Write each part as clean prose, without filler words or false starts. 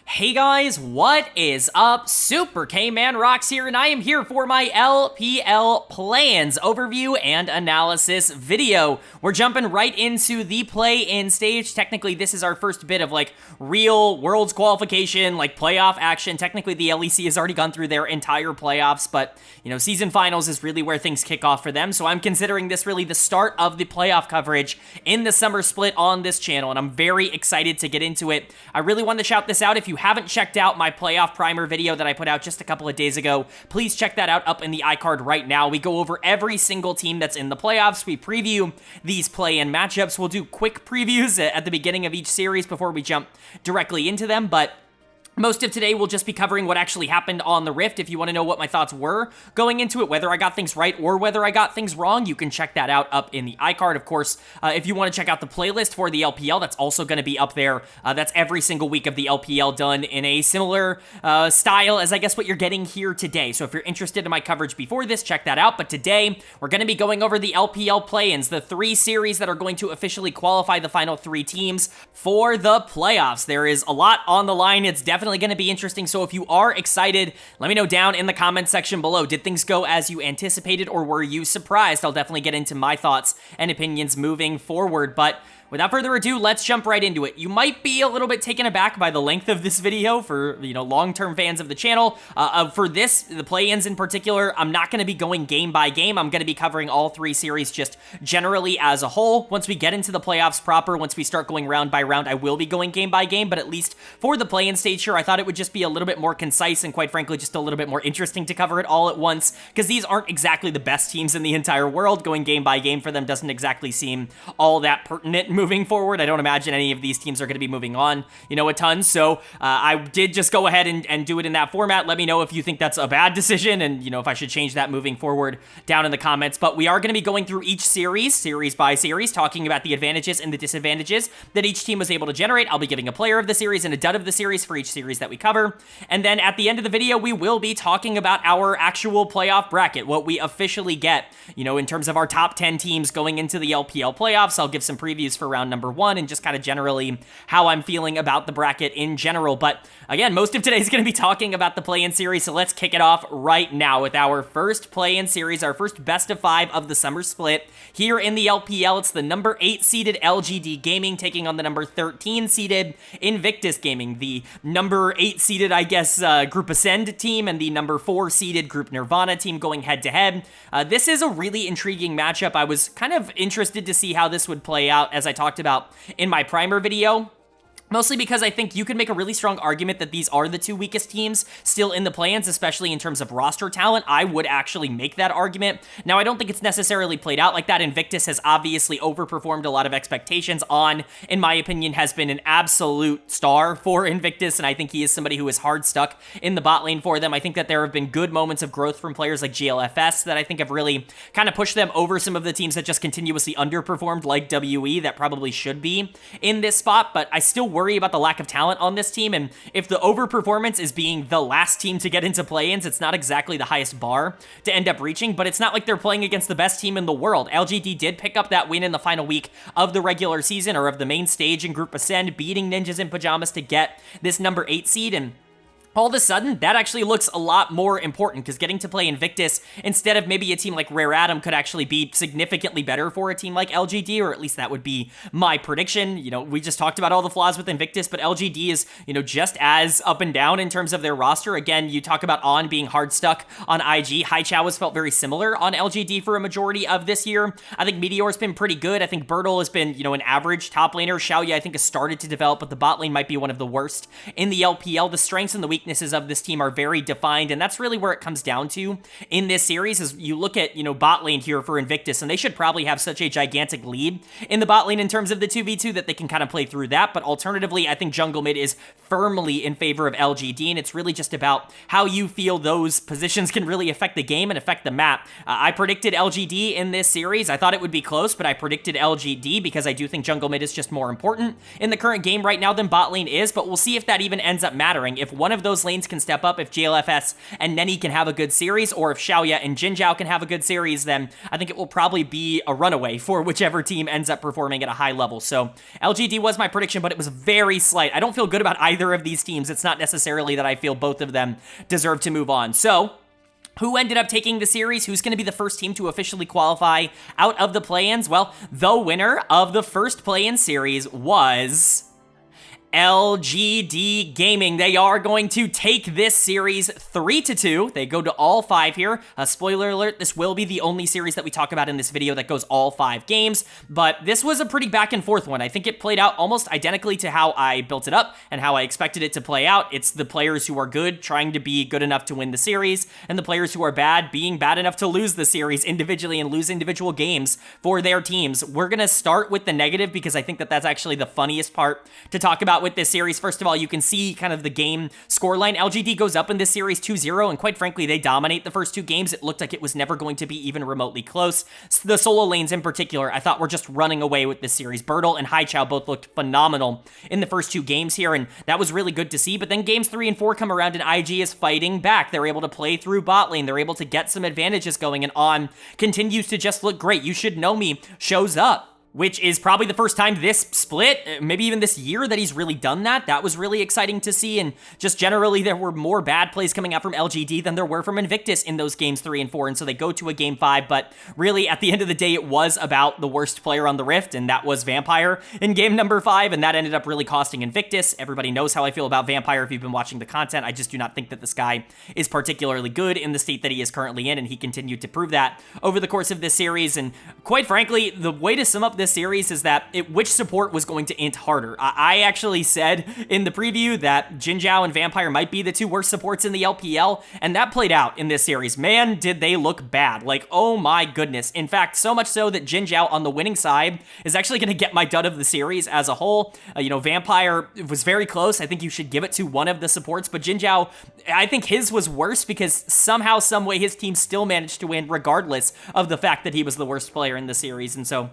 Hey guys, what is up? Super K-Man Rocks here, and I am here for my LPL plans overview and analysis video. We're jumping right into the play-in stage. Technically, this is our first bit of real Worlds qualification, playoff action. Technically, the LEC has already gone through their entire playoffs, but season finals is really where things kick off for them. So I'm considering this really the start of the playoff coverage in the summer split on this channel, and I'm very excited to get into it. I really wanted to shout this out. If you haven't checked out my playoff primer video that I put out just a couple of days ago, please check that out up in the iCard right now. We go over every single team that's in the playoffs. We preview these play-in matchups. We'll do quick previews at the beginning of each series before we jump directly into them, but most of today will just be covering what actually happened on the Rift. If you want to know what my thoughts were going into it, whether I got things right or whether I got things wrong, you can check that out up in the iCard. Of course, if you want to check out the playlist for the LPL, that's also going to be up there. That's every single week of the LPL done in a similar style as I guess what you're getting here today. So if you're interested in my coverage before this, check that out. But today, we're going to be going over the LPL play-ins, the 3 series that are going to officially qualify the final 3 teams for the playoffs. There is a lot on the line. It's definitely going to be interesting, so if you are excited, let me know down in the comment section below. Did things go as you anticipated, or were you surprised? I'll definitely get into my thoughts and opinions moving forward, but without further ado, let's jump right into it. You might be a little bit taken aback by the length of this video for, long-term fans of the channel. For this, the play-ins in particular, I'm not going to be going game by game. I'm going to be covering all 3 series just generally as a whole. Once we get into the playoffs proper, once we start going round by round, I will be going game by game, but at least for the play-in stage here, I thought it would just be a little bit more concise and quite frankly, just a little bit more interesting to cover it all at once, because these aren't exactly the best teams in the entire world. Going game by game for them doesn't exactly seem all that pertinent moving forward. I don't imagine any of these teams are going to be moving on, a ton. So I did just go ahead and do it in that format. Let me know if you think that's a bad decision and, if I should change that moving forward down in the comments. But we are going to be going through each series by series, talking about the advantages and the disadvantages that each team was able to generate. I'll be giving a player of the series and a dud of the series for each series that we cover. And then at the end of the video, we will be talking about our actual playoff bracket, what we officially get, in terms of our top 10 teams going into the LPL playoffs. I'll give some previews for round number 1 and just kind of generally how I'm feeling about the bracket in general. But again, most of today is going to be talking about the play-in series, so let's kick it off right now with our first play-in series, our first best of 5 of the summer split. Here in the LPL, it's the number 8 seeded LGD Gaming taking on the number 13 seeded Invictus Gaming, the number 8 seeded, Group Ascend team and the number 4 seeded Group Nirvana team going head to head. This is a really intriguing matchup. I was kind of interested to see how this would play out, as I talked about in my primer video. Mostly because I think you could make a really strong argument that these are the 2 weakest teams still in the play-ins, especially in terms of roster talent. I would actually make that argument. Now, I don't think it's necessarily played out like that. Invictus has obviously overperformed a lot of expectations. In my opinion, has been an absolute star for Invictus, and I think he is somebody who is hard stuck in the bot lane for them. I think that there have been good moments of growth from players like GLFS that I think have really kind of pushed them over some of the teams that just continuously underperformed, like WE, that probably should be in this spot, but I still worry about the lack of talent on this team, and if the overperformance is being the last team to get into play-ins, it's not exactly the highest bar to end up reaching, but it's not like they're playing against the best team in the world. LGD did pick up that win in the final week of the regular season, or of the main stage in Group Ascend, beating Ninjas in Pyjamas to get this number 8 seed, and all of a sudden, that actually looks a lot more important, because getting to play Invictus instead of maybe a team like Rare Atom could actually be significantly better for a team like LGD, or at least that would be my prediction. We just talked about all the flaws with Invictus, but LGD is, just as up and down in terms of their roster. Again, you talk about On being hard stuck on IG. Haichao has felt very similar on LGD for a majority of this year. I think Meteor's been pretty good. I think Bertle has been, an average top laner. Xiaoya, I think, has started to develop, but the bot lane might be one of the worst in the LPL. The strengths and the weaknesses of this team are very defined, and that's really where it comes down to in this series. Is you look at, bot lane here for Invictus, and they should probably have such a gigantic lead in the bot lane in terms of the 2v2 that they can kind of play through that, but alternatively, I think jungle mid is firmly in favor of LGD, and it's really just about how you feel those positions can really affect the game and affect the map. I predicted LGD in this series. I thought it would be close, but I predicted LGD because I do think jungle mid is just more important in the current game right now than bot lane is, but we'll see if that even ends up mattering. If one of those those lanes can step up, if GLFS and Nenny can have a good series, or if Xiaoya and Jinzhao can have a good series, then I think it will probably be a runaway for whichever team ends up performing at a high level. So LGD was my prediction, but it was very slight. I don't feel good about either of these teams. It's not necessarily that I feel both of them deserve to move on. So who ended up taking the series? Who's going to be the first team to officially qualify out of the play-ins? Well, the winner of the first play-in series was LGD Gaming. They are going to take this series 3-2. They go to all 5 here. Spoiler alert, this will be the only series that we talk about in this video that goes all 5 games, but this was a pretty back and forth one. I think it played out almost identically to how I built it up and how I expected it to play out. It's the players who are good trying to be good enough to win the series, and the players who are bad being bad enough to lose the series individually and lose individual games for their teams. We're going to start with the negative because I think that that's actually the funniest part to talk about with this series. First of all, you can see kind of the game scoreline. LGD goes up in this series 2-0, and quite frankly, they dominate the first 2 games. It looked like it was never going to be even remotely close. The solo lanes in particular, I thought were just running away with this series. Bertle and Haichao both looked phenomenal in the first 2 games here, and that was really good to see. But then games 3 and 4 come around, and IG is fighting back. They're able to play through bot lane. They're able to get some advantages going, and On continues to just look great. You Should Know Me shows up, which is probably the first time this split, maybe even this year, that he's really done that. That was really exciting to see, and just generally there were more bad plays coming out from LGD than there were from Invictus in those games 3 and 4, and so they go to a game 5, but really at the end of the day it was about the worst player on the Rift, and that was Vampire in game number 5, and that ended up really costing Invictus. Everybody knows how I feel about Vampire if you've been watching the content. I just do not think that this guy is particularly good in the state that he is currently in, and he continued to prove that over the course of this series, and quite frankly, the way to sum up this series is that which support was going to int harder. I actually said in the preview that Jinzhao and Vampire might be the 2 worst supports in the LPL, and that played out in this series. Man, did they look bad. Like, oh my goodness. In fact, so much so that Jinzhao on the winning side is actually going to get my dud of the series as a whole. Vampire was very close. I think you should give it to one of the supports, but Jinzhao, I think his was worse because somehow, some way, his team still managed to win regardless of the fact that he was the worst player in the series, and so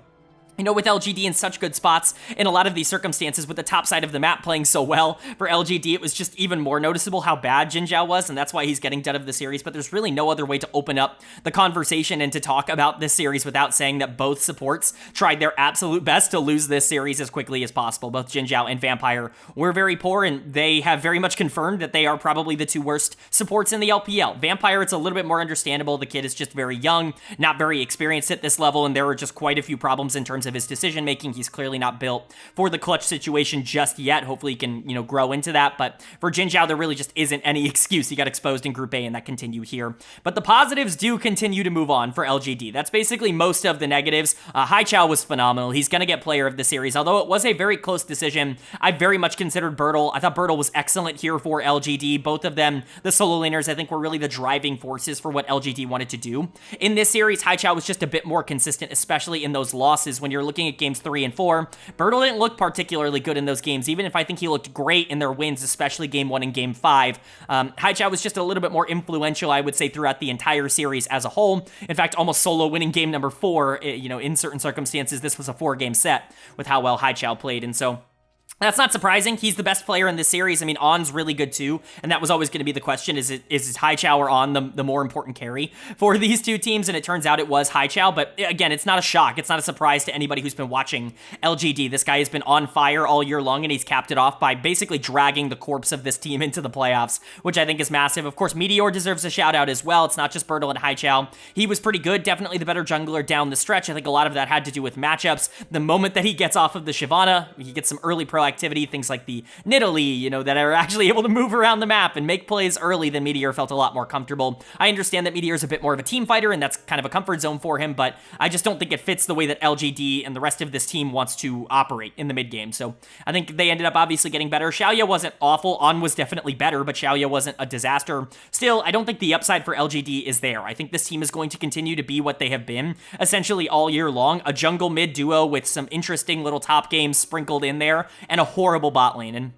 with LGD in such good spots in a lot of these circumstances, with the top side of the map playing so well for LGD, it was just even more noticeable how bad Jinzhao was, and that's why he's getting dud of the series. But there's really no other way to open up the conversation and to talk about this series without saying that both supports tried their absolute best to lose this series as quickly as possible. Both Jinzhao and Vampire were very poor, and they have very much confirmed that they are probably the 2 worst supports in the LPL. Vampire, it's a little bit more understandable. The kid is just very young, not very experienced at this level, and there were just quite a few problems in terms of his decision making. He's clearly not built for the clutch situation just yet. Hopefully he can, grow into that. But for Jinzhao, there really just isn't any excuse. He got exposed in Group A, and that continued here. But the positives do continue to move on for LGD. That's basically most of the negatives. Haichao was phenomenal. He's going to get player of the series. Although it was a very close decision, I very much considered Bertle. I thought Bertle was excellent here for LGD. Both of them, the solo laners, I think were really the driving forces for what LGD wanted to do. In this series, Haichao was just a bit more consistent, especially in those losses. When you're looking at games 3 and 4, Bertle didn't look particularly good in those games, even if I think he looked great in their wins, especially game 1 and game 5. Haichao was just a little bit more influential, I would say, throughout the entire series as a whole. In fact, almost solo winning game number 4, in certain circumstances, this was a 4-game set with how well Haichao played, and so that's not surprising. He's the best player in this series. I mean, On's really good too, and that was always going to be the question. Is Haichao or On the more important carry for these 2 teams? And it turns out it was Haichao, but again, it's not a shock. It's not a surprise to anybody who's been watching LGD. This guy has been on fire all year long, and he's capped it off by basically dragging the corpse of this team into the playoffs, which I think is massive. Of course, Meteor deserves a shout out as well. It's not just Bertle and Haichao. He was pretty good, definitely the better jungler down the stretch. I think a lot of that had to do with matchups. The moment that he gets off of the Shyvana, he gets some early pro activity, things like the Nidalee, that are actually able to move around the map and make plays early, then Meteor felt a lot more comfortable. I understand that Meteor is a bit more of a team fighter, and that's kind of a comfort zone for him, but I just don't think it fits the way that LGD and the rest of this team wants to operate in the mid game. So I think they ended up obviously getting better. Xiaoya wasn't awful. On was definitely better, but Xiaoya wasn't a disaster. Still, I don't think the upside for LGD is there. I think this team is going to continue to be what they have been essentially all year long, a jungle mid duo with some interesting little top games sprinkled in there, and a horrible bot lane. And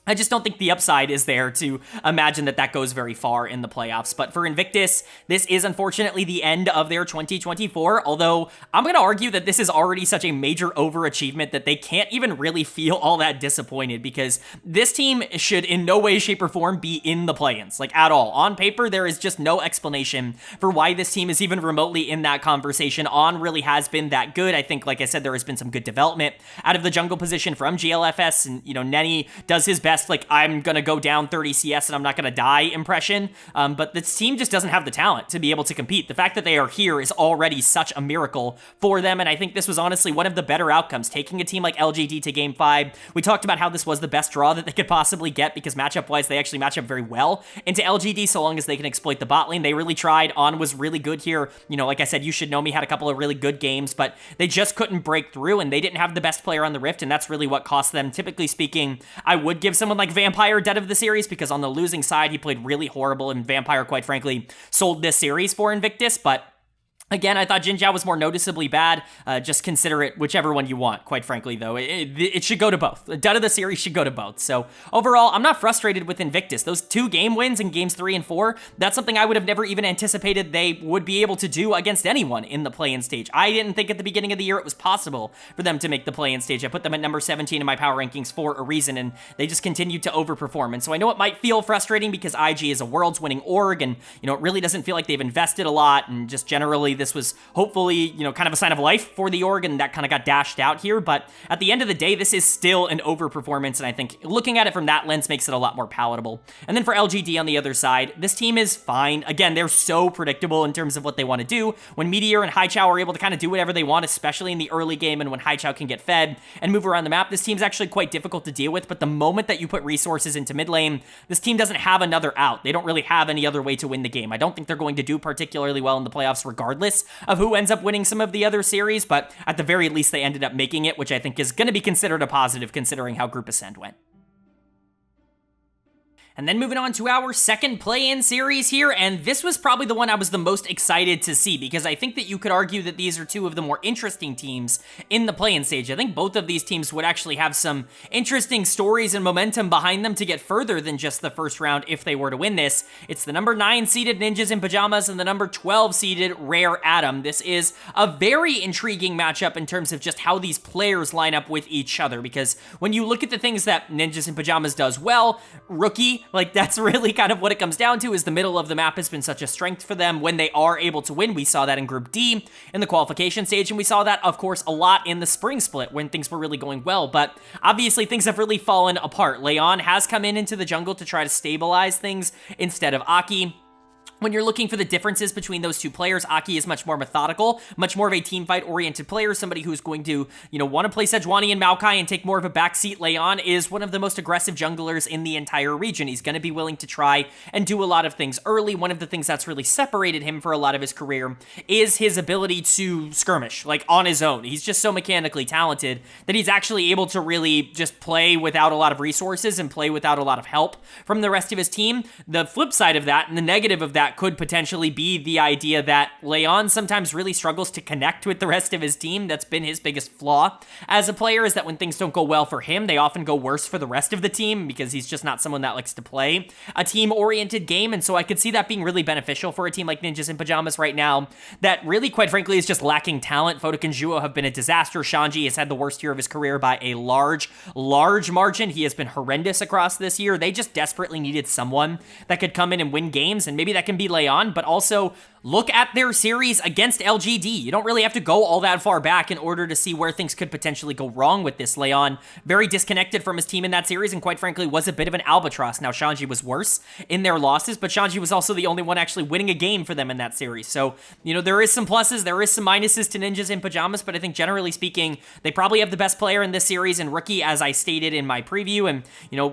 I just don't think the upside is there to imagine that that goes very far in the playoffs. But for Invictus, this is unfortunately the end of their 2024, although I'm going to argue that this is already such a major overachievement that they can't even really feel all that disappointed, because this team should in no way, shape, or form be in the play-ins, like at all. On paper, there is just no explanation for why this team is even remotely in that conversation. On really has been that good. I think, like I said, there has been some good development out of the jungle position from GLFS, and, Nenny does his best, like, I'm going to go down 30 CS and I'm not going to die impression. But this team just doesn't have the talent to be able to compete. The fact that they are here is already such a miracle for them. And I think this was honestly one of the better outcomes, taking a team like LGD to game 5. We talked about how this was the best draw that they could possibly get, because matchup-wise, they actually match up very well into LGD so long as they can exploit the bot lane. They really tried. On was really good here. Like I said, You Should Know Me had a couple of really good games, but they just couldn't break through, and they didn't have the best player on the Rift, and that's really what cost them. Typically speaking, I would give someone like Vampire dead of the series, because on the losing side, he played really horrible, and Vampire, quite frankly, sold this series for Invictus. But again, I thought Jin Jiao was more noticeably bad. Just consider it whichever one you want, quite frankly, though. It should go to both. The dud of the series should go to both. So overall, I'm not frustrated with Invictus. Those 2 game wins in games 3 and 4, that's something I would have never even anticipated they would be able to do against anyone in the play-in stage. I didn't think at the beginning of the year it was possible for them to make the play-in stage. I put them at number 17 in my power rankings for a reason, and they just continued to overperform. And so I know it might feel frustrating because IG is a world's winning org, and, it really doesn't feel like they've invested a lot, and just generally this was hopefully, kind of a sign of life for the org, and that kind of got dashed out here. But at the end of the day, this is still an overperformance, and I think looking at it from that lens makes it a lot more palatable. And then for LGD on the other side, this team is fine. Again, they're so predictable in terms of what they want to do. When Meteor and Haichao are able to kind of do whatever they want, especially in the early game, and when Haichao can get fed and move around the map, this team's actually quite difficult to deal with. But the moment that you put resources into mid lane, this team doesn't have another out. They don't really have any other way to win the game. I don't think they're going to do particularly well in the playoffs regardless of who ends up winning some of the other series, but at the very least, they ended up making it, which I think is going to be considered a positive considering how Group Ascend went. And then moving on to our second play-in series here, and this was probably the one I was the most excited to see, because I think that you could argue that these are 2 of the more interesting teams in the play-in stage. I think both of these teams would actually have some interesting stories and momentum behind them to get further than just the first round if they were to win this. It's the number 9 seeded Ninjas in Pyjamas and the number 12 seeded Rare Atom. This is a very intriguing matchup in terms of just how these players line up with each other, because when you look at the things that Ninjas in Pyjamas does well, Rookie, like, that's really kind of what it comes down to, is the middle of the map has been such a strength for them when they are able to win. We saw that in Group D in the qualification stage, and we saw that, of course, a lot in the spring split when things were really going well. But obviously, things have really fallen apart. Leon has come into the jungle to try to stabilize things instead of Aki. When you're looking for the differences between those 2 players, Aki is much more methodical, much more of a teamfight-oriented player, somebody who's going to, want to play Sejuani and Maokai and take more of a backseat. Leon is one of the most aggressive junglers in the entire region. He's going to be willing to try and do a lot of things early. One of the things that's really separated him for a lot of his career is his ability to skirmish, like, on his own. He's just so mechanically talented that he's actually able to really just play without a lot of resources and play without a lot of help from the rest of his team. The flip side of that, and the negative of that, could potentially be the idea that Leon sometimes really struggles to connect with the rest of his team. That's been his biggest flaw as a player, is that when things don't go well for him, they often go worse for the rest of the team, because he's just not someone that likes to play a team-oriented game. And so I could see that being really beneficial for a team like Ninjas in Pyjamas right now that really, quite frankly, is just lacking talent. Photic and Juo have been a disaster. Shanji has had the worst year of his career by a large margin. He has been horrendous across this year. They just desperately needed someone that could come in and win games, and maybe that can be Leon, but also look at their series against LGD. You don't really have to go all that far back in order to see where things could potentially go wrong with this. Leon, very disconnected from his team in that series, and quite frankly was a bit of an albatross. Now, Shanji was worse in their losses, but Shanji was also the only one actually winning a game for them in that series. So, there is some pluses, there is some minuses to Ninjas in Pyjamas, but I think generally speaking, they probably have the best player in this series, and Rookie, as I stated in my preview, and,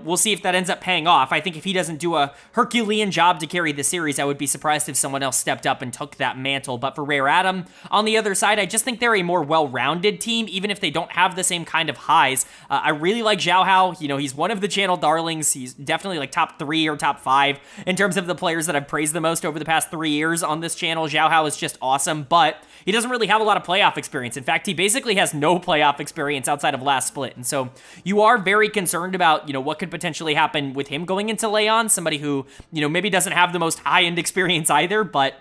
we'll see if that ends up paying off. I think if he doesn't do a Herculean job to carry the series, I would be surprised if someone else stepped up and took that mantle. But for Rare Adam, on the other side, I just think they're a more well-rounded team, even if they don't have the same kind of highs. I really like Xiao Hao. You know, he's one of the channel darlings. He's definitely like top 3 or top 5 in terms of the players that I've praised the most over the past 3 years on this channel. Xiao Hao is just awesome, but he doesn't really have a lot of playoff experience. In fact, he basically has no playoff experience outside of last split. And so you are very concerned about, you know, what could potentially happen with him going into Leon, somebody who, you know, maybe doesn't have the most high-end experience either, but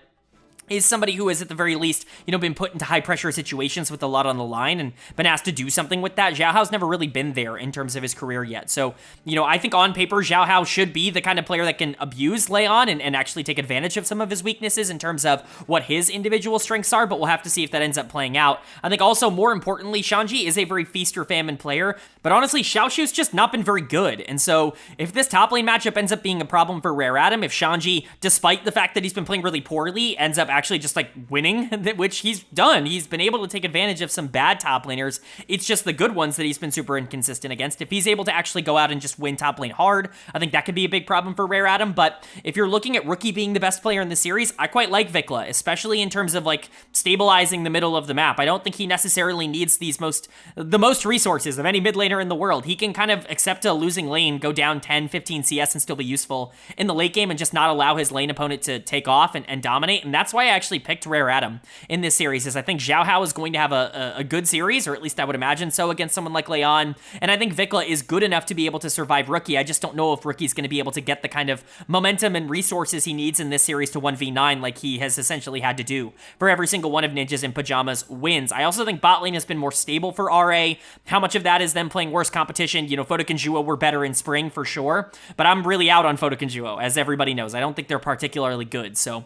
is somebody who has at the very least, you know, been put into high pressure situations with a lot on the line and been asked to do something with that. Xiao Hao's never really been there in terms of his career yet. So, you know, I think on paper, Xiao Hao should be the kind of player that can abuse Leon and actually take advantage of some of his weaknesses in terms of what his individual strengths are, but we'll have to see if that ends up playing out. I think also, more importantly, Shanji is a very feast or famine player, but honestly, Xiaoshu's just not been very good. And so if this top lane matchup ends up being a problem for Rare Adam, if Shanji, despite the fact that he's been playing really poorly, ends up actually just like winning, which he's done. He's been able to take advantage of some bad top laners. It's just the good ones that he's been super inconsistent against. If he's able to actually go out and just win top lane hard, I think that could be a big problem for Rare Adam. But if you're looking at Rookie being the best player in the series, I quite like Vikla, especially in terms of like stabilizing the middle of the map. I don't think he necessarily needs the most resources of any mid laner in the world. He can kind of accept a losing lane, go down 10, 15 CS and still be useful in the late game and just not allow his lane opponent to take off and dominate. And that's why I actually picked Rare Adam in this series, is I think Xiao Hao is going to have a good series, or at least I would imagine so, against someone like Leon. And I think Vikla is good enough to be able to survive Rookie. I just don't know if Rookie's going to be able to get the kind of momentum and resources he needs in this series to 1v9 like he has essentially had to do for every single one of Ninjas in Pyjamas wins. I also think bot lane has been more stable for RA. How much of that is them playing worse competition? You know, Photic and Juo were better in spring for sure, but I'm really out on Photic and Juo, as everybody knows. I don't think they're particularly good, so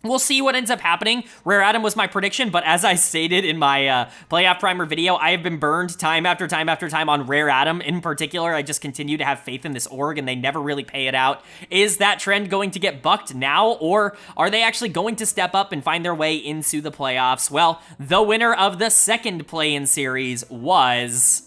we'll see what ends up happening. Rare Adam was my prediction, but as I stated in my playoff primer video, I have been burned time after time after time on Rare Adam in particular. I just continue to have faith in this org, and they never really pay it out. Is that trend going to get bucked now, or are they actually going to step up and find their way into the playoffs? Well, the winner of the second play-in series was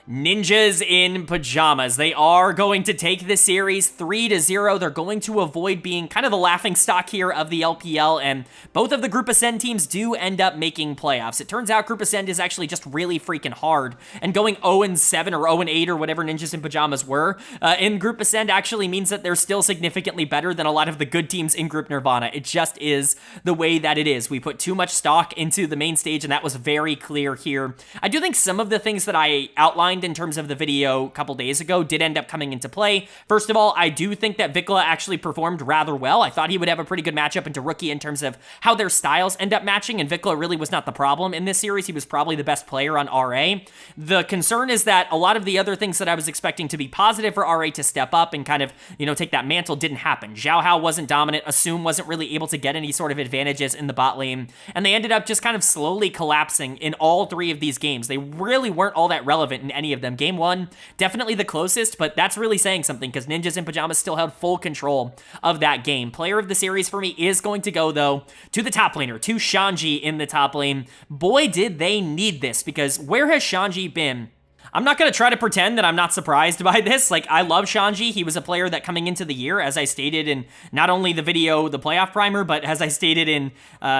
Ninjas in Pyjamas. They are going to take this series 3-0. They're going to avoid being kind of the laughingstock here of the LPL, and both of the Group Ascend teams do end up making playoffs. It turns out Group Ascend is actually just really freaking hard, and going 0-7 or 0-8 or whatever Ninjas in Pyjamas were in Group Ascend actually means that they're still significantly better than a lot of the good teams in Group Nirvana. It just is the way that it is. We put too much stock into the main stage, and that was very clear here. I do think some of the things that I outlined in terms of the video a couple days ago did end up coming into play. First of all, I do think that Vikla actually performed rather well. I thought he would have a pretty good matchup into Rookie in terms of how their styles end up matching, and Vikla really was not the problem in this series. He was probably the best player on RA. The concern is that a lot of the other things that I was expecting to be positive for RA to step up and kind of, you know, take that mantle didn't happen. Xiao Hao wasn't dominant. Assume wasn't really able to get any sort of advantages in the bot lane, and they ended up just kind of slowly collapsing in all 3 of these games. They really weren't all that relevant in any of them. Game 1, definitely the closest, but that's really saying something because Ninjas in Pyjamas still held full control of that game. Player of the series for me is going to go, though, to the top laner, to Shanji in the top lane. Boy, did they need this, because where has Shanji been? I'm not going to try to pretend that I'm not surprised by this. Like, I love Shanji. He was a player that coming into the year, as I stated in not only the video, the playoff primer, but as I stated in,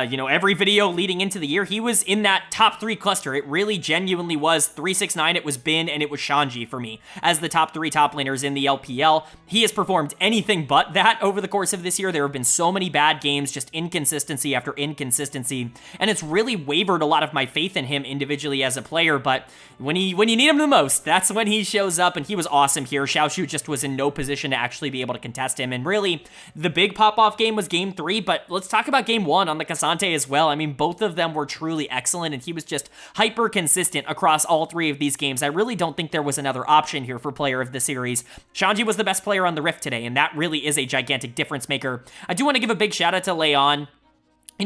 you know, every video leading into the year, he was in that top 3 cluster. It really genuinely was 369, it was Bin, and it was Shanji for me as the top 3 top laners in the LPL. He has performed anything but that over the course of this year. There have been so many bad games, just inconsistency after inconsistency, and it's really wavered a lot of my faith in him individually as a player, but when you need him the most, that's when he shows up, and he was awesome here. Xiaoshu just was in no position to actually be able to contest him, and really, the big pop-off game was game 3, but let's talk about game 1 on the Cassante as well. I mean, both of them were truly excellent, and he was just hyper-consistent across all 3 of these games. I really don't think there was another option here for player of the series. Shanji was the best player on the Rift today, and that really is a gigantic difference maker. I do want to give a big shout-out to Leon.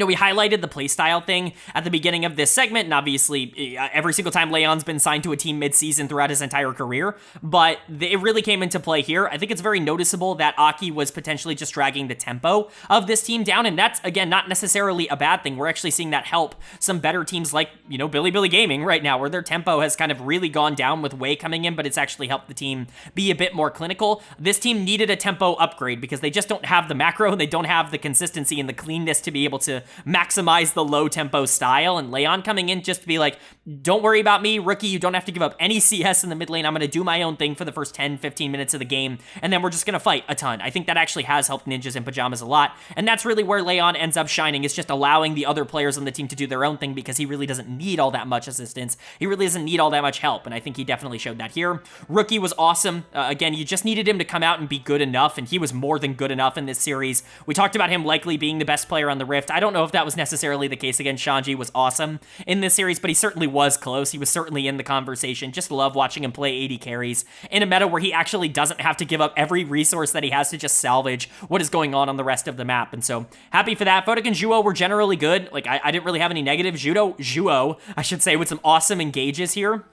we highlighted the playstyle thing at the beginning of this segment, and obviously every single time Leon's been signed to a team mid-season throughout his entire career, but it really came into play here. I think it's very noticeable that Aki was potentially just dragging the tempo of this team down, and that's, again, not necessarily a bad thing. We're actually seeing that help some better teams like, Billy Gaming right now, where their tempo has kind of really gone down with Wei coming in, but it's actually helped the team be a bit more clinical. This team needed a tempo upgrade because they just don't have the macro, and they don't have the consistency and the cleanness to be able to maximize the low tempo style, and Leon coming in just to be like, don't worry about me, rookie, you don't have to give up any CS in the mid lane, I'm going to do my own thing for the first 10-15 minutes of the game, and then we're just going to fight a ton. I think that actually has helped Ninjas in Pyjamas a lot, and that's really where Leon ends up shining, is just allowing the other players on the team to do their own thing, because he really doesn't need all that much assistance, he really doesn't need all that much help, and I think he definitely showed that here. Rookie was awesome. Again, you just needed him to come out and be good enough, and he was more than good enough in this series. We talked about him likely being the best player on the Rift. I don't know if that was necessarily the case. Again, Shanji was awesome in this series, but he certainly was close. He was certainly in the conversation. Just love watching him play AD carries in a meta where he actually doesn't have to give up every resource that he has to just salvage what is going on the rest of the map. And so happy for that. Photic and Juo were generally good. Like, I didn't really have any negatives. Juo, I should say, with some awesome engages here.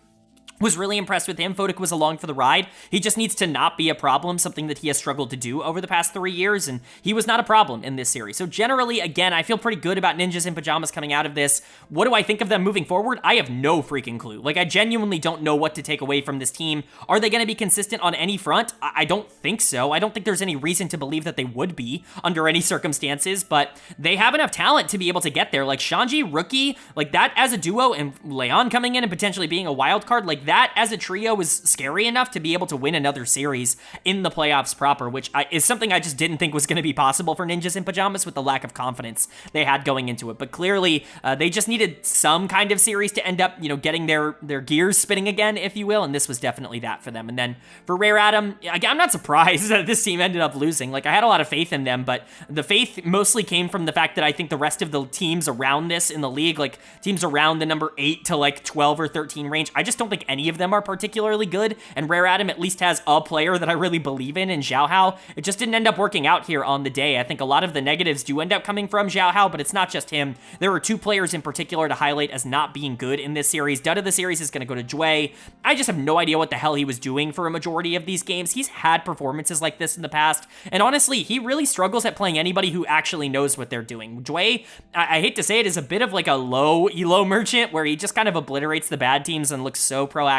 Was really impressed with him. Photic was along for the ride. He just needs to not be a problem, something that he has struggled to do over the past 3 years, and he was not a problem in this series. So generally, again, I feel pretty good about Ninjas in Pyjamas coming out of this. What do I think of them moving forward? I have no freaking clue. Like, I genuinely don't know what to take away from this team. Are they going to be consistent on any front? I don't think so. I don't think there's any reason to believe that they would be under any circumstances, but they have enough talent to be able to get there. Like, Shanji, Rookie, like that as a duo, and Leon coming in and potentially being a wild card, like that as a trio is scary enough to be able to win another series in the playoffs proper, which is something I just didn't think was going to be possible for Ninjas in Pyjamas with the lack of confidence they had going into it. But clearly, they just needed some kind of series to end up, getting their gears spinning again, if you will, and this was definitely that for them. And then for Rare Atom, I'm not surprised that this team ended up losing. Like, I had a lot of faith in them, but the faith mostly came from the fact that I think the rest of the teams around this in the league, like teams around the number 8 to like 12 or 13 range, I just don't think any of them are particularly good, and Rare Atom at least has a player that I really believe in Xiao Hao. It just didn't end up working out here on the day. I think a lot of the negatives do end up coming from Xiao Hao, but it's not just him. There were 2 players in particular to highlight as not being good in this series. Dud of the series is going to go to Jue. I just have no idea what the hell he was doing for a majority of these games. He's had performances like this in the past, and honestly, he really struggles at playing anybody who actually knows what they're doing. Jue, I hate to say it, is a bit of like a low elo merchant where he just kind of obliterates the bad teams and looks so proactive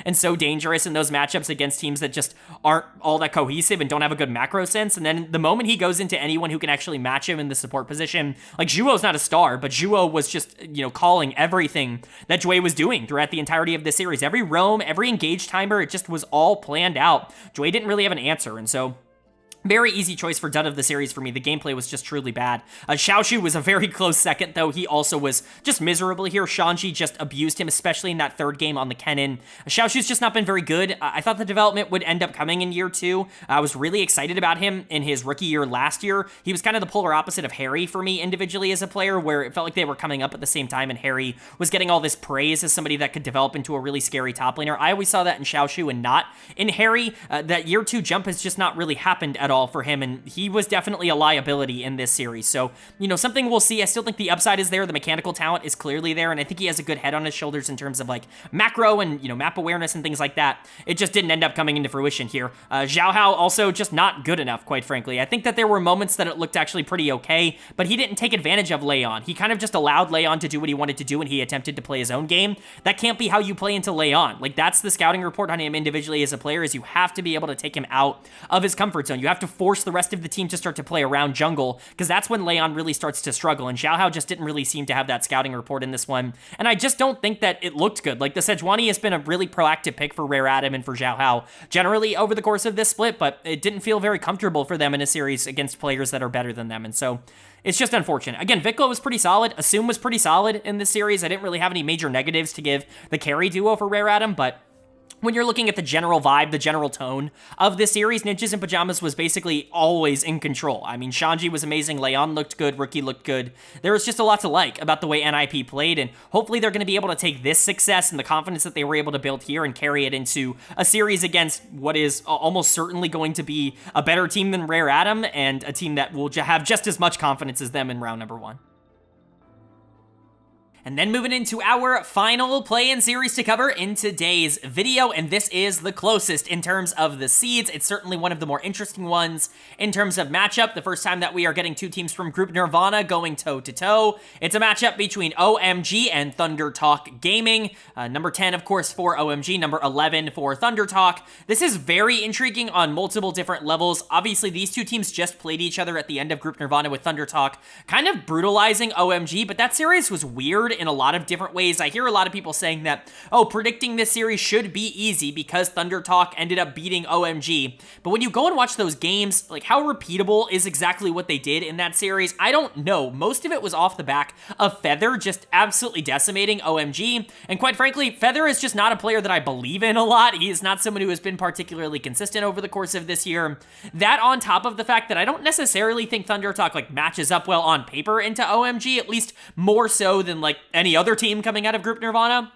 and so dangerous in those matchups against teams that just aren't all that cohesive and don't have a good macro sense. And then the moment he goes into anyone who can actually match him in the support position, like Juo's not a star, but Juo was just, calling everything that Jue was doing throughout the entirety of this series. Every roam, every engage timer, it just was all planned out. Jue didn't really have an answer, and so very easy choice for dud of the series for me. The gameplay was just truly bad. Xiaoshu was a very close second, though. He also was just miserable here. Shanji just abused him, especially in that third game on the Kennen. Xiaoshu's just not been very good. I thought the development would end up coming in year 2. I was really excited about him in his rookie year last year. He was kind of the polar opposite of Harry for me individually as a player, where it felt like they were coming up at the same time, and Harry was getting all this praise as somebody that could develop into a really scary top laner. I always saw that in Xiaoshu and not in Harry. That year 2 jump has just not really happened at all for him, and he was definitely a liability in this series. So, something we'll see. I still think the upside is there. The mechanical talent is clearly there, and I think he has a good head on his shoulders in terms of like macro and, map awareness and things like that. It just didn't end up coming into fruition here. Xiao Hao also just not good enough, quite frankly. I think that there were moments that it looked actually pretty okay, but he didn't take advantage of Leon. He kind of just allowed Leon to do what he wanted to do, and he attempted to play his own game. That can't be how you play into Leon. Like, that's the scouting report on him individually as a player, is you have to be able to take him out of his comfort zone. You have to force the rest of the team to start to play around jungle, because that's when Leon really starts to struggle, and Xiao Hao just didn't really seem to have that scouting report in this one, and I just don't think that it looked good. Like, the Sejuani has been a really proactive pick for Rare Atom and for Xiao Hao generally over the course of this split, but it didn't feel very comfortable for them in a series against players that are better than them, and so it's just unfortunate. Again, Vikla was pretty solid. Assume was pretty solid in this series. I didn't really have any major negatives to give the carry duo for Rare Atom, but when you're looking at the general vibe, the general tone of this series, Ninjas in Pyjamas was basically always in control. I mean, Shanji was amazing, Leon looked good, Rookie looked good. There was just a lot to like about the way NIP played, and hopefully they're going to be able to take this success and the confidence that they were able to build here and carry it into a series against what is almost certainly going to be a better team than Rare Atom, and a team that will have just as much confidence as them in round number 1. And then moving into our final play-in series to cover in today's video, and this is the closest in terms of the seeds. It's certainly one of the more interesting ones in terms of matchup. The first time that we are getting two teams from Group Nirvana going toe-to-toe. It's a matchup between OMG and ThunderTalk Gaming. Number 10, of course, for OMG, number 11 for ThunderTalk. This is very intriguing on multiple different levels. Obviously, these two teams just played each other at the end of Group Nirvana with ThunderTalk, kind of brutalizing OMG, but that series was weird in a lot of different ways. I hear a lot of people saying that, oh, predicting this series should be easy because ThunderTalk ended up beating OMG. But when you go and watch those games, like, how repeatable is exactly what they did in that series? I don't know. Most of it was off the back of Feather just absolutely decimating OMG. And quite frankly, Feather is just not a player that I believe in a lot. He is not someone who has been particularly consistent over the course of this year. That on top of the fact that I don't necessarily think ThunderTalk, like, matches up well on paper into OMG, at least more so than, like, any other team coming out of Group Nirvana.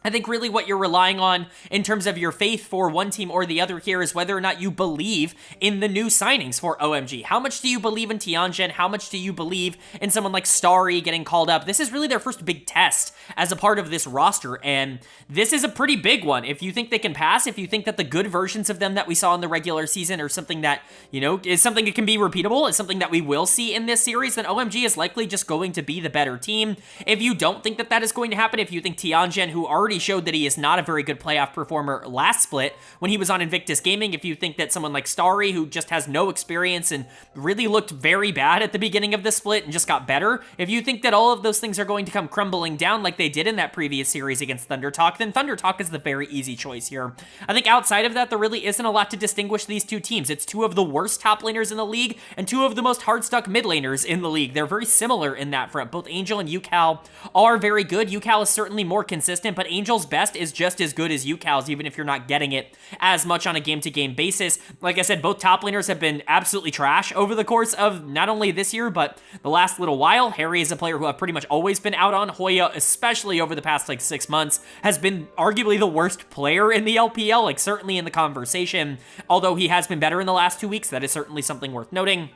I think really what you're relying on in terms of your faith for one team or the other here is whether or not you believe in the new signings for OMG. How much do you believe in Tianjin? How much do you believe in someone like Starry getting called up? This is really their first big test as a part of this roster, and this is a pretty big one. If you think they can pass, if you think that the good versions of them that we saw in the regular season are something that, you know, is something that can be repeatable, is something that we will see in this series, then OMG is likely just going to be the better team. If you don't think that that is going to happen, if you think Tianjin, who already showed that he is not a very good playoff performer last split when he was on Invictus Gaming, if you think that someone like Starry, who just has no experience and really looked very bad at the beginning of the split and just got better, if you think that all of those things are going to come crumbling down like they did in that previous series against ThunderTalk, then ThunderTalk is the very easy choice here. I think outside of that, there really isn't a lot to distinguish these two teams. It's two of the worst top laners in the league and two of the most hard-stuck mid laners in the league. They're very similar in that front. Both Angel and UCal are very good. UCal is certainly more consistent, but Angel's best is just as good as UCal's, even if you're not getting it as much on a game-to-game basis. Like I said, both top laners have been absolutely trash over the course of not only this year, but the last little while. Harry is a player who I've pretty much always been out on. Hoya, especially over the past, like, 6 months, has been arguably the worst player in the LPL, like, certainly in the conversation. Although he has been better in the last 2 weeks, that is certainly something worth noting.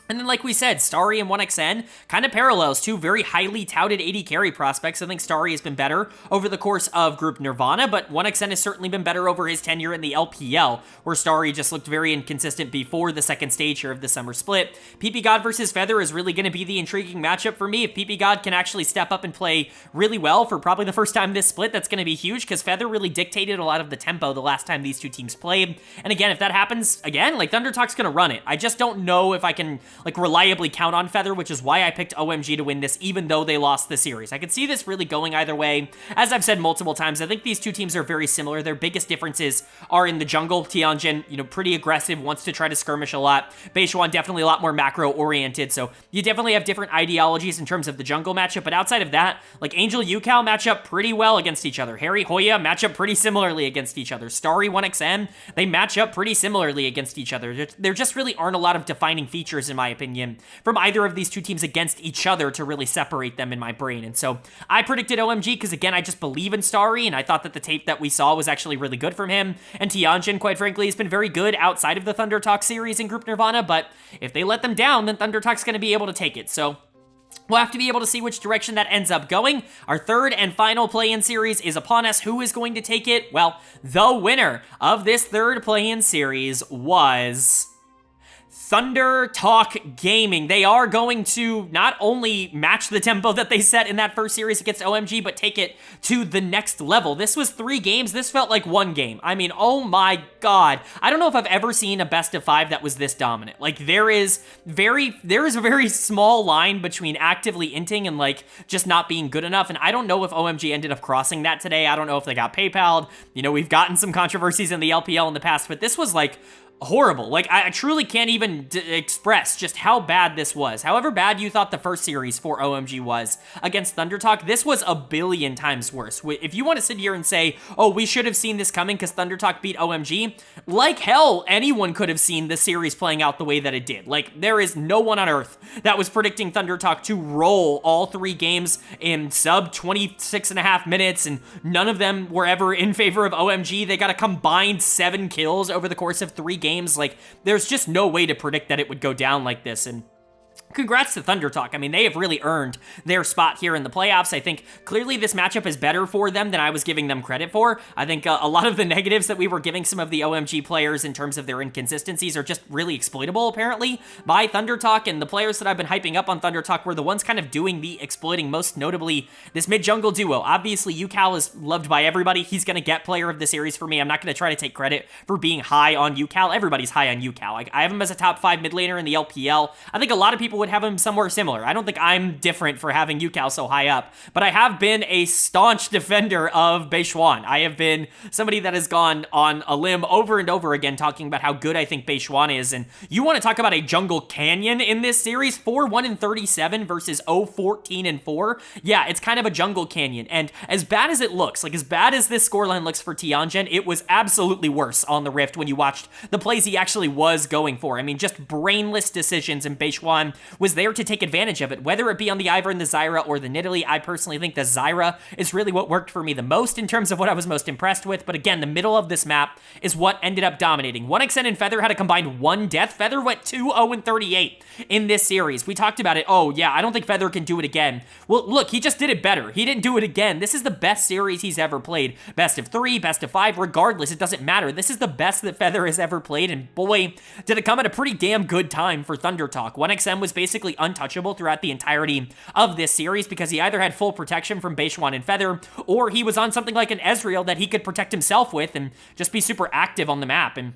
And then, like we said, Starry and 1xN kind of parallels, two very highly touted AD carry prospects. I think Starry has been better over the course of Group Nirvana, but 1xN has certainly been better over his tenure in the LPL, where Starry just looked very inconsistent before the second stage here of the summer split. PP God versus Feather is really going to be the intriguing matchup for me. If PP God can actually step up and play really well for probably the first time this split, that's going to be huge, because Feather really dictated a lot of the tempo the last time these two teams played. And again, if that happens again, like, ThunderTalk's going to run it. I just don't know if I can, like, reliably count on Feather, which is why I picked OMG to win this, even though they lost the series. I could see this really going either way. As I've said multiple times, I think these two teams are very similar. Their biggest differences are in the jungle. Tianjin, you know, pretty aggressive, wants to try to skirmish a lot. Beishuan definitely a lot more macro-oriented, so you definitely have different ideologies in terms of the jungle matchup, but outside of that, like, Angel, UCal match up pretty well against each other. Harry, Hoya match up pretty similarly against each other. Starry, 1xN, they match up pretty similarly against each other. There just really aren't a lot of defining features, in my opinion, from either of these two teams against each other to really separate them in my brain. And so I predicted OMG because, again, I just believe in Starry, and I thought that the tape that we saw was actually really good from him. And Tianjin, quite frankly, has been very good outside of the ThunderTalk series in Group Nirvana, but if they let them down, then ThunderTalk's going to be able to take it. So we'll have to be able to see which direction that ends up going. Our third and final play-in series is upon us. Who is going to take it? Well, the winner of this third play-in series was ThunderTalk Gaming. They are going to not only match the tempo that they set in that first series against OMG, but take it to the next level. This was 3 games. This felt like 1 game. I mean, oh my god. I don't know if I've ever seen a best of 5 that was this dominant. Like, there is a very small line between actively inting and, like, just not being good enough, and I don't know if OMG ended up crossing that today. I don't know if they got PayPal'd. You know, we've gotten some controversies in the LPL in the past, but this was, like, horrible. Like, I truly can't even express just how bad this was. However bad you thought the first series for OMG was against ThunderTalk, this was a billion times worse. If you want to sit here and say, oh, we should have seen this coming because ThunderTalk beat OMG, like hell, anyone could have seen the series playing out the way that it did. Like, there is no one on earth that was predicting ThunderTalk to roll all 3 games in sub 26.5 minutes, and none of them were ever in favor of OMG. They got a combined 7 kills over the course of 3 games. Like, there's just no way to predict that it would go down like this, and Congrats to ThunderTalk. I mean, they have really earned their spot here in the playoffs. I think clearly this matchup is better for them than I was giving them credit for. I think a lot of the negatives that we were giving some of the OMG players in terms of their inconsistencies are just really exploitable, apparently, by ThunderTalk, and the players that I've been hyping up on ThunderTalk were the ones kind of doing the exploiting, most notably this mid-jungle duo. Obviously, UCal is loved by everybody. He's going to get player of the series for me. I'm not going to try to take credit for being high on UCal. Everybody's high on UCal. I have him as a top 5 mid laner in the LPL. I think a lot of people would have him somewhere similar. I don't think I'm different for having UCal so high up, but I have been a staunch defender of Beixuan. I have been somebody that has gone on a limb over and over again talking about how good I think Beixuan is, and you want to talk about a jungle canyon in this series, 4-1-37 versus 0-14-4. Yeah, it's kind of a jungle canyon, and as bad as it looks, like as bad as this scoreline looks for Tianjin, it was absolutely worse on the Rift when you watched the plays he actually was going for. I mean, just brainless decisions, and Beixuan was there to take advantage of it, whether it be on the Ivern, the Zyra, or the Nidalee. I personally think the Zyra is really what worked for me the most in terms of what I was most impressed with, but again, the middle of this map is what ended up dominating. 1xN and Feather had a combined 1 death. Feather went 2-0-38 in this series. We talked about it. Oh, yeah, I don't think Feather can do it again. Well, look, he just did it better. He didn't do it again. This is the best series he's ever played. Best of 3, best of 5, regardless, it doesn't matter. This is the best that Feather has ever played, and boy, did it come at a pretty damn good time for ThunderTalk. 1xN was basically untouchable throughout the entirety of this series because he either had full protection from Beixuan and Feather, or he was on something like an Ezreal that he could protect himself with and just be super active on the map, and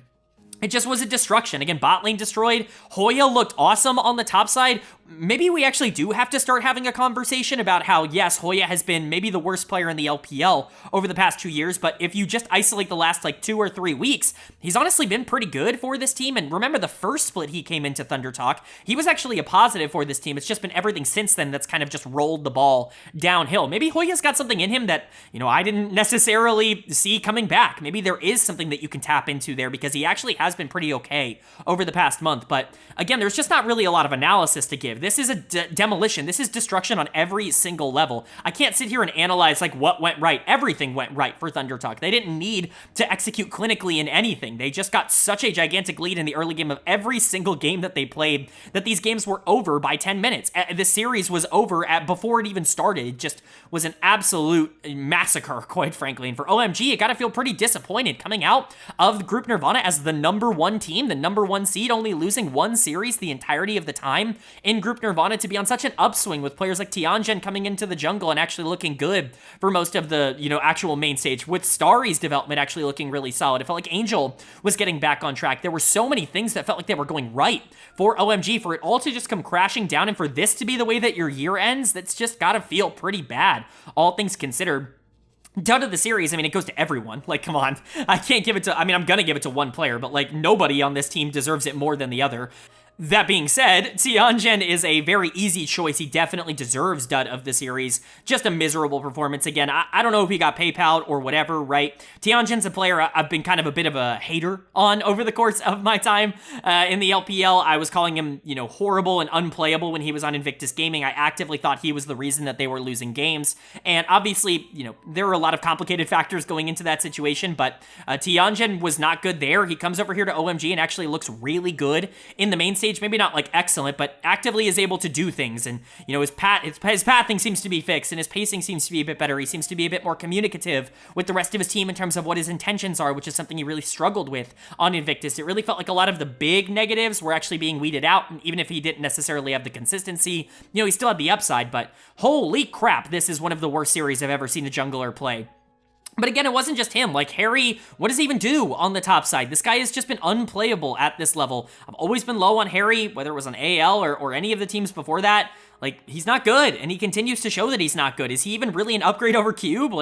it just was a destruction. Again, bot lane destroyed. Hoya looked awesome on the top side. Maybe we actually do have to start having a conversation about how, yes, Hoya has been maybe the worst player in the LPL over the past 2 years, but if you just isolate the last, 2 or 3 weeks, he's honestly been pretty good for this team, and remember the first split he came into ThunderTalk, he was actually a positive for this team. It's just been everything since then that's kind of just rolled the ball downhill. Maybe Hoya's got something in him that, I didn't necessarily see coming back. Maybe there is something that you can tap into there because he actually has been pretty okay over the past month, but again, there's just not really a lot of analysis to give. This is a demolition. This is destruction on every single level. I can't sit here and analyze what went right. Everything went right for ThunderTalk. They didn't need to execute clinically in anything. They just got such a gigantic lead in the early game of every single game that they played that these games were over by 10 minutes. The series was over before it even started. It just was an absolute massacre, quite frankly. And for OMG, you gotta feel pretty disappointed coming out of Group Nirvana as the number 1 team, the number 1 seed, only losing 1 series the entirety of the time in Group Nirvana, to be on such an upswing with players like Tianjin coming into the jungle and actually looking good for most of the, actual main stage, with Starry's development actually looking really solid. It felt like Angel was getting back on track. There were so many things that felt like they were going right for OMG. For it all to just come crashing down and for this to be the way that your year ends, that's just gotta feel pretty bad, all things considered. Dud of the series, it goes to everyone. Come on. I can't give it to, I'm gonna give it to one player, but nobody on this team deserves it more than the other. That being said, Tianjin is a very easy choice. He definitely deserves dud of the series. Just a miserable performance. Again, I don't know if he got PayPal or whatever, right? Tianjin's a player I've been kind of a bit of a hater on over the course of my time in the LPL. I was calling him, horrible and unplayable when he was on Invictus Gaming. I actively thought he was the reason that they were losing games. And obviously, there are a lot of complicated factors going into that situation, but Tianjin was not good there. He comes over here to OMG and actually looks really good in the main stage. Maybe not excellent, but actively is able to do things, and his pathing seems to be fixed, and his pacing seems to be a bit better. He seems to be a bit more communicative with the rest of his team in terms of what his intentions are, which is something he really struggled with on Invictus. It really felt like a lot of the big negatives were actually being weeded out, and even if he didn't necessarily have the consistency, he still had the upside, but holy crap, this is one of the worst series I've ever seen a jungler play. But again, it wasn't just him. Harry, what does he even do on the top side? This guy has just been unplayable at this level. I've always been low on Harry, whether it was on AL or any of the teams before that. He's not good, and he continues to show that he's not good. Is he even really an upgrade over Cube?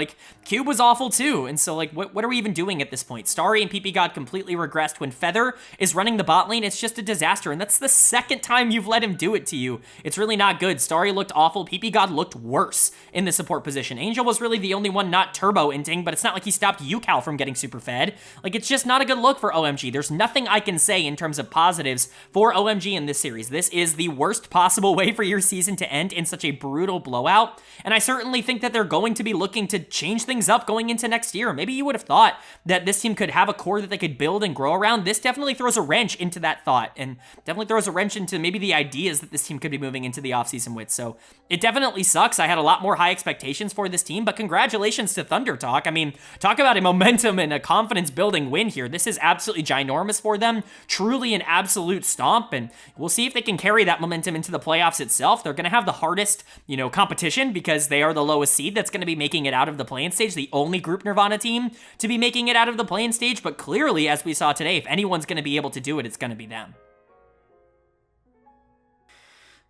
Cube was awful too, and so, what are we even doing at this point? Starry and PP God completely regressed. When Feather is running the bot lane, it's just a disaster, and that's the second time you've let him do it to you. It's really not good. Starry looked awful. PP God looked worse in the support position. Angel was really the only one not turbo-inting, but it's not like he stopped UCal from getting super fed. It's just not a good look for OMG. There's nothing I can say in terms of positives for OMG in this series. This is the worst possible way for your season season to end in such a brutal blowout, and I certainly think that they're going to be looking to change things up going into next year. Maybe you would have thought that this team could have a core that they could build and grow around. This definitely throws a wrench into that thought, and definitely throws a wrench into maybe the ideas that this team could be moving into the offseason with. So it definitely sucks. I had a lot more high expectations for this team, but congratulations to ThunderTalk. I mean, talk about a momentum and a confidence building win here. This is absolutely ginormous for them. Truly an absolute stomp, and we'll see if they can carry that momentum into the playoffs itself. They're going to have the hardest, competition because they are the lowest seed that's going to be making it out of the play-in stage, the only Group Nirvana team to be making it out of the play-in stage, but clearly, as we saw today, if anyone's going to be able to do it, it's going to be them.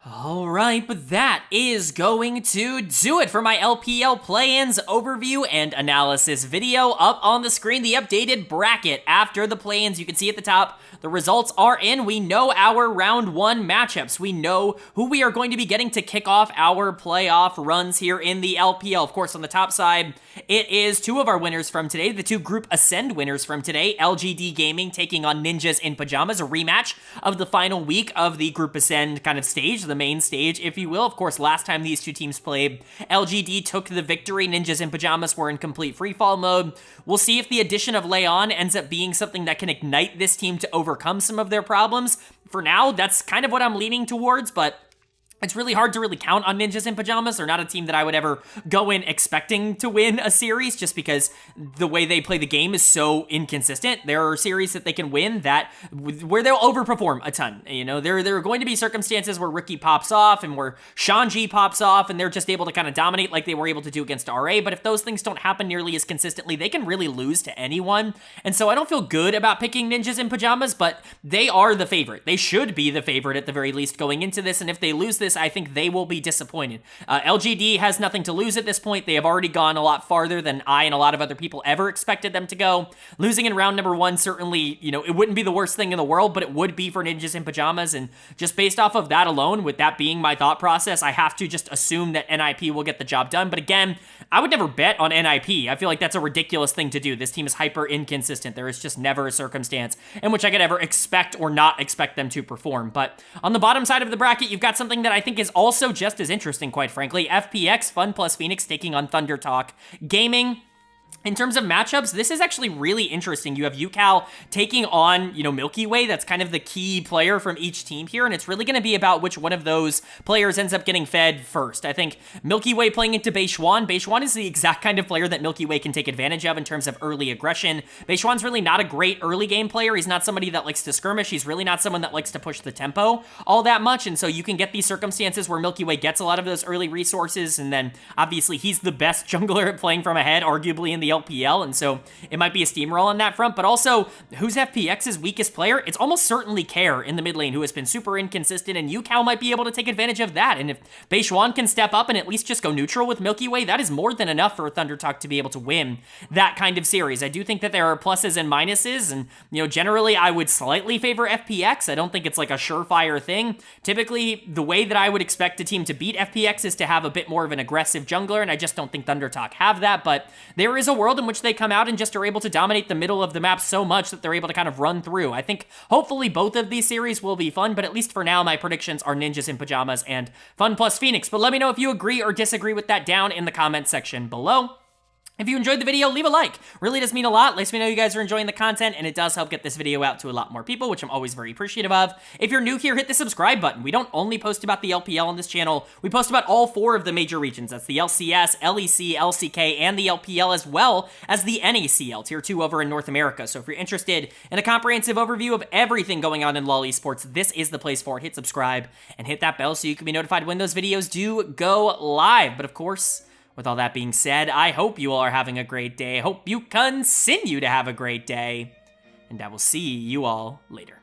All right, but that is going to do it for my LPL play-ins overview and analysis video. Up on the screen, the updated bracket after the play-ins. You can see at the top, the results are in. We know our round 1 matchups. We know who we are going to be getting to kick off our playoff runs here in the LPL. Of course, on the top side, it is 2 of our winners from today, the 2 Group Ascend winners from today. LGD Gaming taking on Ninjas in Pyjamas, a rematch of the final week of the Group Ascend kind of stage, the main stage, if you will. Of course, last time these 2 teams played, LGD took the victory. Ninjas in Pyjamas were in complete freefall mode. We'll see if the addition of Leon ends up being something that can ignite this team to overcome some of their problems. For now, that's kind of what I'm leaning towards, but it's really hard to really count on Ninjas in Pyjamas. They're not a team that I would ever go in expecting to win a series just because the way they play the game is so inconsistent. There are series that they can win where they'll overperform a ton. There are going to be circumstances where Ricky pops off and where Shanji pops off and they're just able to kind of dominate like they were able to do against RA. But if those things don't happen nearly as consistently, they can really lose to anyone. And so I don't feel good about picking Ninjas in Pyjamas, but they are the favorite. They should be the favorite at the very least going into this. And if they lose this, I think they will be disappointed. LGD has nothing to lose at this point. They have already gone a lot farther than I and a lot of other people ever expected them to go. Losing in round number 1 certainly, it wouldn't be the worst thing in the world, but it would be for Ninjas in Pyjamas. And just based off of that alone, with that being my thought process, I have to just assume that NIP will get the job done. But again, I would never bet on NIP. I feel like that's a ridiculous thing to do. This team is hyper inconsistent. There is just never a circumstance in which I could ever expect or not expect them to perform. But on the bottom side of the bracket, you've got something that I think is also just as interesting, quite frankly. FPX, Fun plus Phoenix, taking on ThunderTalk Gaming. In terms of matchups, this is actually really interesting. You have UCal taking on, Milky Way. That's kind of the key player from each team here, and it's really going to be about which one of those players ends up getting fed first. I think Milky Way playing into Beishwan. Beishwan is the exact kind of player that Milky Way can take advantage of in terms of early aggression. Beishwan's really not a great early game player. He's not somebody that likes to skirmish. He's really not someone that likes to push the tempo all that much, and so you can get these circumstances where Milky Way gets a lot of those early resources, and then obviously he's the best jungler at playing from ahead, arguably in the LPL, and so it might be a steamroll on that front. But also, who's FPX's weakest player? It's almost certainly Care in the mid lane, who has been super inconsistent, and UCal might be able to take advantage of that. And if Beishwan can step up and at least just go neutral with Milky Way, that is more than enough for ThunderTalk to be able to win that kind of series. I do think that there are pluses and minuses, and generally I would slightly favor FPX. I don't think it's like a surefire thing. Typically, the way that I would expect a team to beat FPX is to have a bit more of an aggressive jungler, and I just don't think ThunderTalk have that. But there is a world in which they come out and just are able to dominate the middle of the map so much that they're able to kind of run through. I think hopefully both of these series will be fun, but at least for now, my predictions are Ninjas in Pyjamas and Fun plus Phoenix. But let me know if you agree or disagree with that down in the comment section below. If you enjoyed the video, leave a like. Really does mean a lot. Lets me know you guys are enjoying the content, and it does help get this video out to a lot more people, which I'm always very appreciative of. If you're new here, hit the subscribe button. We don't only post about the LPL on this channel. We post about all 4 of the major regions. That's the LCS, LEC, LCK, and the LPL, as well as the NACL, Tier 2 over in North America. So if you're interested in a comprehensive overview of everything going on in LoL Esports, this is the place for it. Hit subscribe and hit that bell so you can be notified when those videos do go live. But of course, with all that being said, I hope you all are having a great day. I hope you continue to have a great day. And I will see you all later.